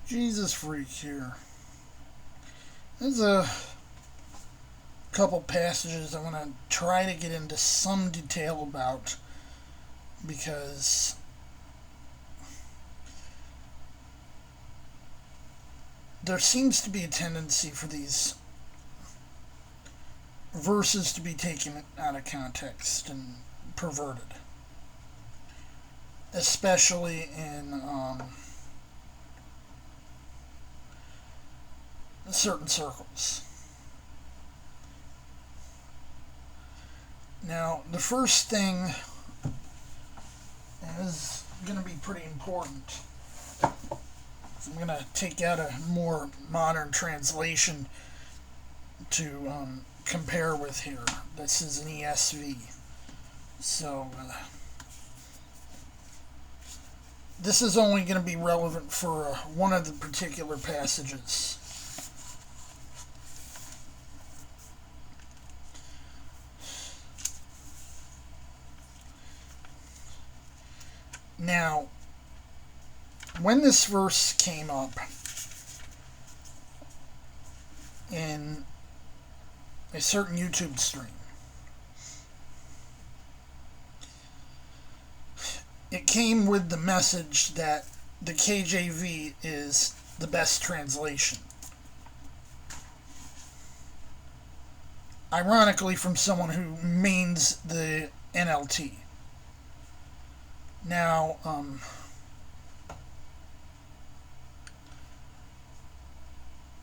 Jesus freak here. There's a couple passages I want to try to get into some detail about because there seems to be a tendency for these verses to be taken out of context and perverted, especially in certain circles. Now, the first thing is going to be pretty important. I'm going to take out a more modern translation to compare with here. This is an ESV. So, this is only going to be relevant for one of the particular passages. Now, when this verse came up in a certain YouTube stream, it came with the message that the KJV is the best translation. Ironically, from someone who mains the NLT. Now,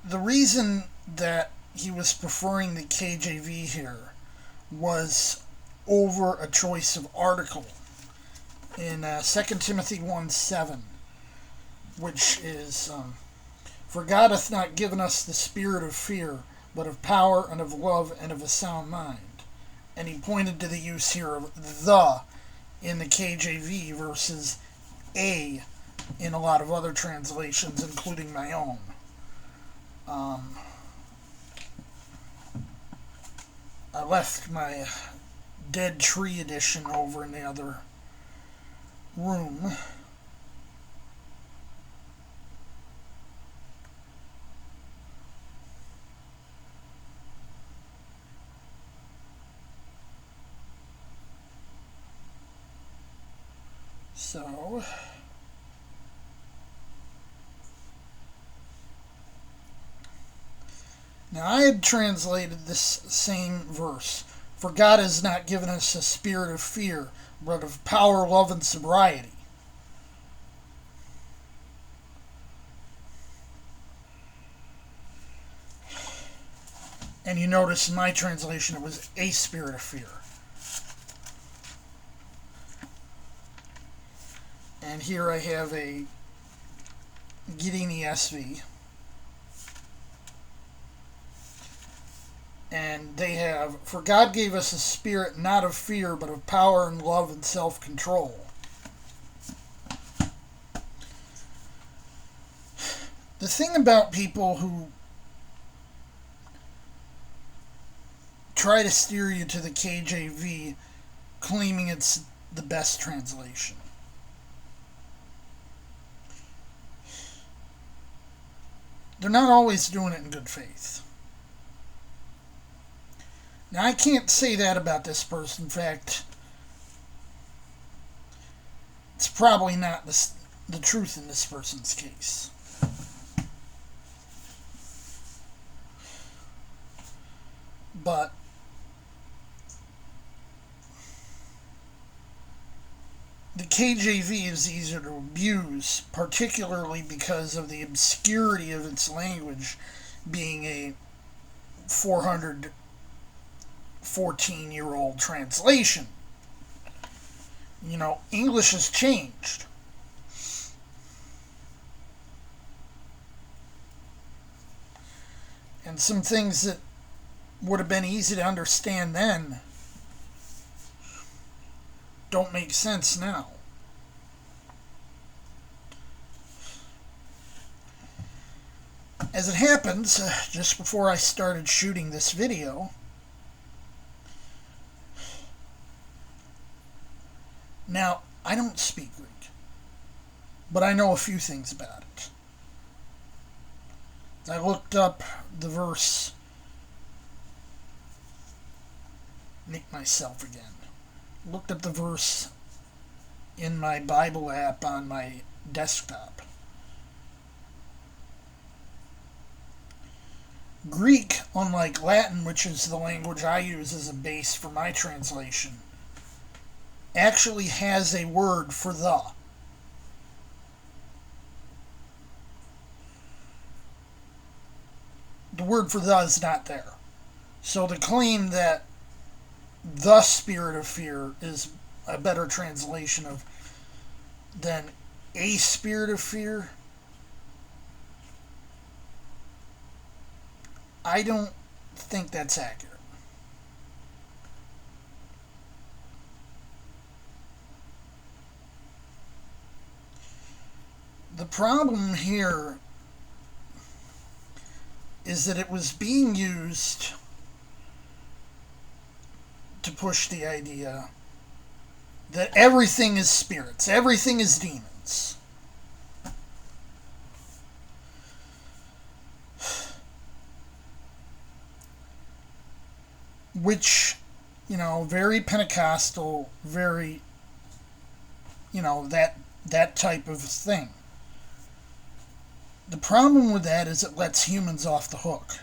the reason that he was preferring the KJV here was over a choice of article in 2 Timothy 1:7, which is, "For God hath not given us the spirit of fear, but of power and of love and of a sound mind." And he pointed to the use here of "the" in the KJV versus "a" in a lot of other translations, including my own. I left my Dead Tree edition over in the other room. So, now I had translated this same verse, "For God has not given us a spirit of fear, but of power, love, and sobriety." And you notice in my translation it was "a spirit of fear." And here I have a Gideon ESV. And they have, "For God gave us a spirit not of fear, but of power and love and self-control." The thing about people who try to steer you to the KJV claiming it's the best translation, they're not always doing it in good faith. Now, I can't say that about this person. In fact, it's probably not the truth in this person's case. But the KJV is easier to abuse, particularly because of the obscurity of its language being a 414-year-old translation. You know, English has changed. And some things that would have been easy to understand then don't make sense now. As it happens, just before I started shooting this video, now, I don't speak Greek, but I know a few things about it. I looked up the verse. Make myself again. Looked up the verse in my Bible app on my desktop. Greek, unlike Latin, which is the language I use as a base for my translation, actually has a word for the. The word for the is not there. So to claim that the spirit of fear is a better translation of than a spirit of fear, I don't think that's accurate. The problem here is that it was being used to push the idea that everything is spirits, everything is demons. Which, very Pentecostal, very, that type of thing. The problem with that is it lets humans off the hook.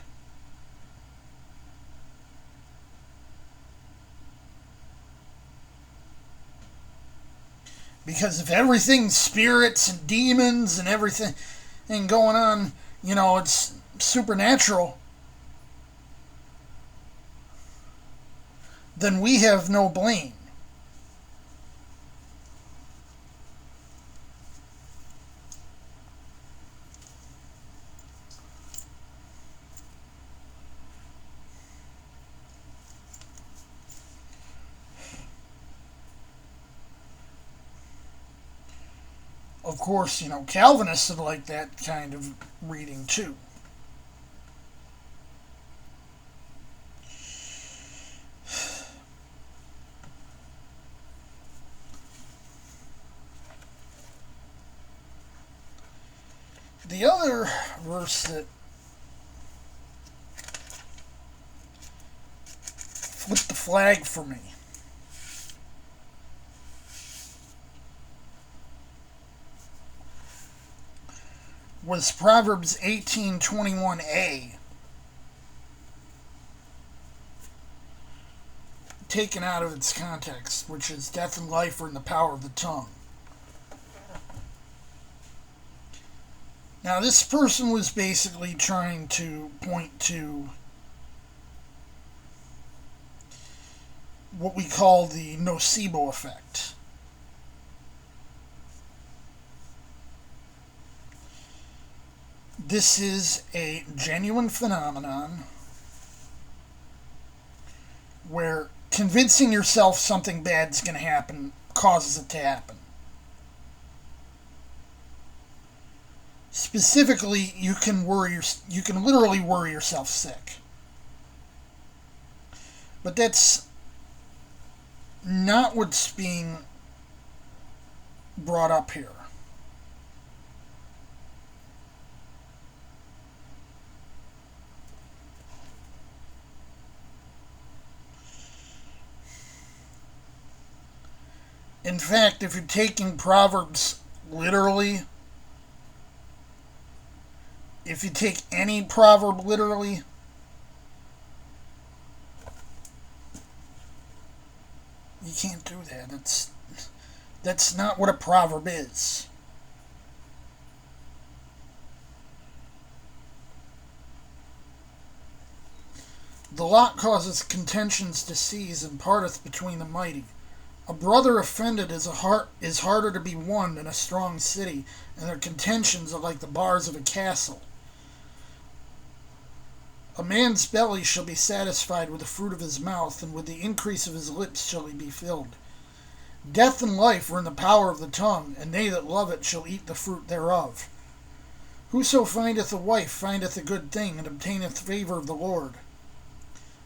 Because if everything's spirits and demons and everything going on, it's supernatural, then we have no blame. Of course, Calvinists would like that kind of reading too. The other verse that flipped the flag for me was Proverbs 18:21a, taken out of its context, which is death and life are in the power of the tongue. Now, this person was basically trying to point to what we call the nocebo effect. This is a genuine phenomenon where convincing yourself something bad's going to happen causes it to happen. Specifically, you can literally worry yourself sick. But that's not what's being brought up here. In fact, if you're taking Proverbs literally, if you take any proverb literally, you can't do that. That's not what a proverb is. The lot causeth contentions to cease and parteth between the mighty. A brother offended is harder to be won than a strong city, and their contentions are like the bars of a castle. A man's belly shall be satisfied with the fruit of his mouth, and with the increase of his lips shall he be filled. Death and life are in the power of the tongue, and they that love it shall eat the fruit thereof. Whoso findeth a wife findeth a good thing, and obtaineth favour of the Lord.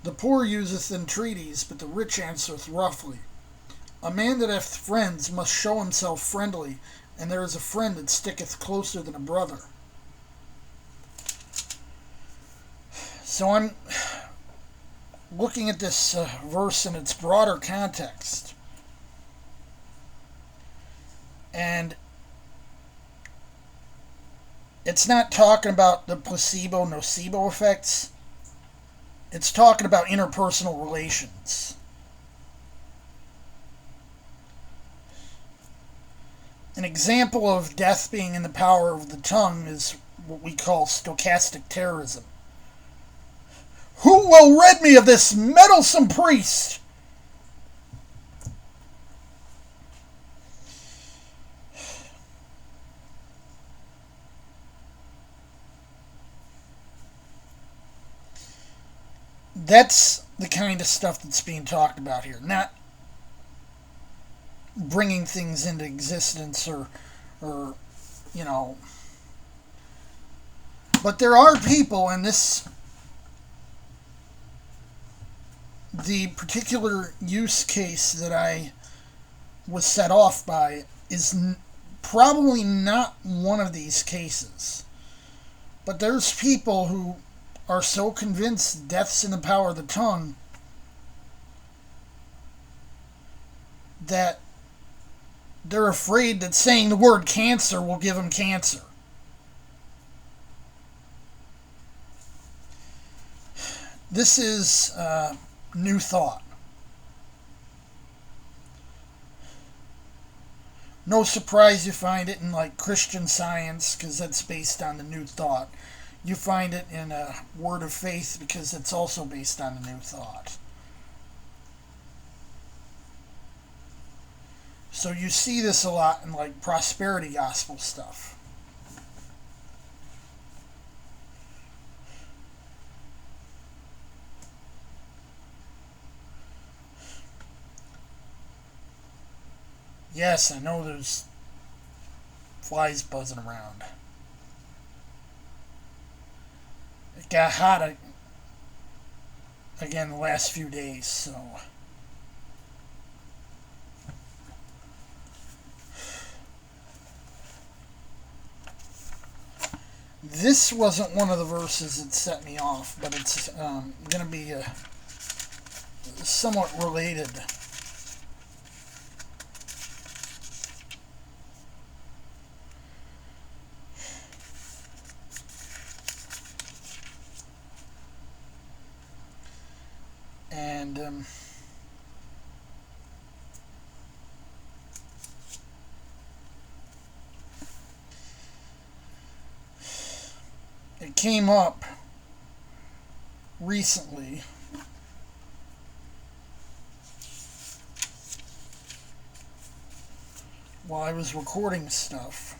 The poor useth entreaties, but the rich answereth roughly. A man that hath friends must show himself friendly, and there is a friend that sticketh closer than a brother. So I'm looking at this verse in its broader context. And it's not talking about the placebo-nocebo effects. It's talking about interpersonal relations. An example of death being in the power of the tongue is what we call stochastic terrorism. Who will rid me of this meddlesome priest? That's the kind of stuff that's being talked about here. Not bringing things into existence or you know. But there are people in this, the particular use case that I was set off by is probably not one of these cases. But there's people who are so convinced death's in the power of the tongue that they're afraid that saying the word cancer will give them cancer. This is New Thought. No surprise you find it in like Christian Science, because that's based on the New Thought. You find it in a Word of Faith because it's also based on the New Thought. So you see this a lot in like prosperity gospel stuff. Yes, I know there's flies buzzing around. It got hot again the last few days, so. This wasn't one of the verses that set me off, but it's going to be somewhat related. And it came up recently while I was recording stuff.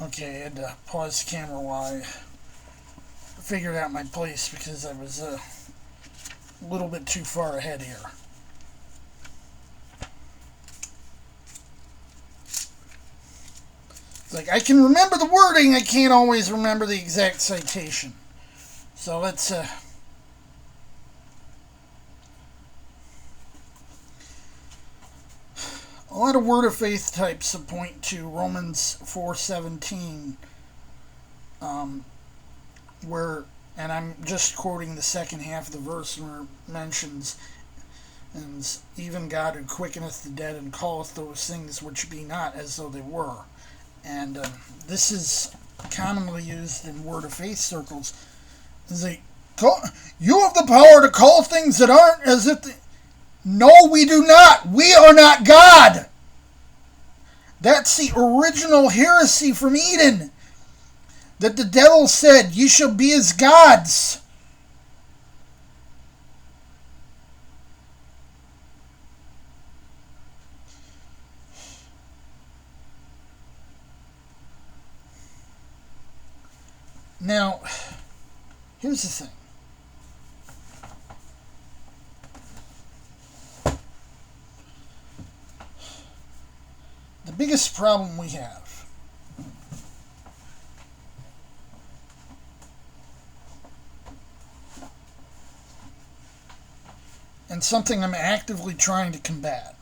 Okay, I had to pause the camera while I figured out my place because I was a little bit too far ahead here. It's like, I can remember the wording, I can't always remember the exact citation. So let's a lot of Word of Faith types point to Romans 4:17, where, and I'm just quoting the second half of the verse, where it mentions, and even God who quickeneth the dead and calleth those things which be not as though they were. And this is commonly used in Word of Faith circles. You have the power to call things that aren't as if they... No, we do not. We are not God. That's the original heresy from Eden. That the devil said, you shall be as gods. Now, here's the thing. biggest problem we have and something I'm actively trying to combat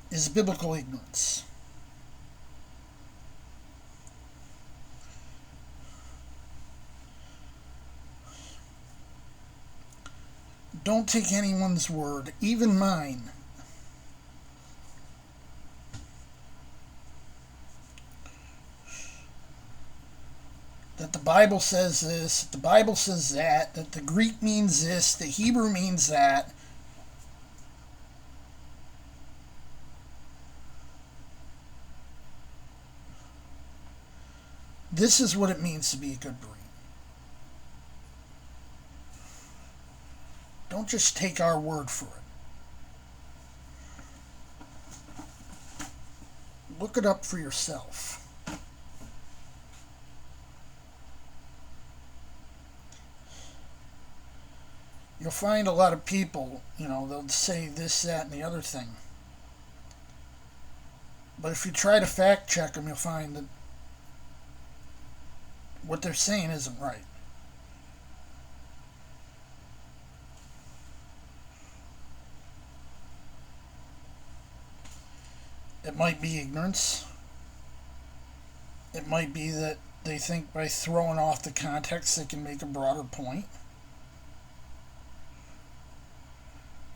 is biblical ignorance. Don't take anyone's word, even mine, that the Bible says this, that the Bible says that the Greek means this, the Hebrew means that. This is what it means to be a good Marine. Don't just take our word for it. Look it up for yourself. You'll find a lot of people, they'll say this, that, and the other thing. But if you try to fact check them, you'll find that what they're saying isn't right. It might be ignorance. It might be that they think by throwing off the context they can make a broader point,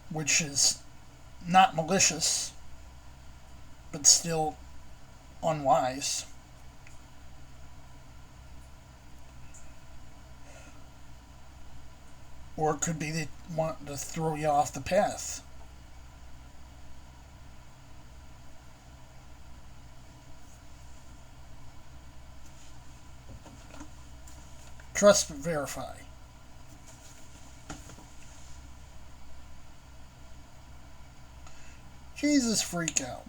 which is not malicious, but still unwise. Or it could be they want to throw you off the path. Trust but verify. Jesus freak out.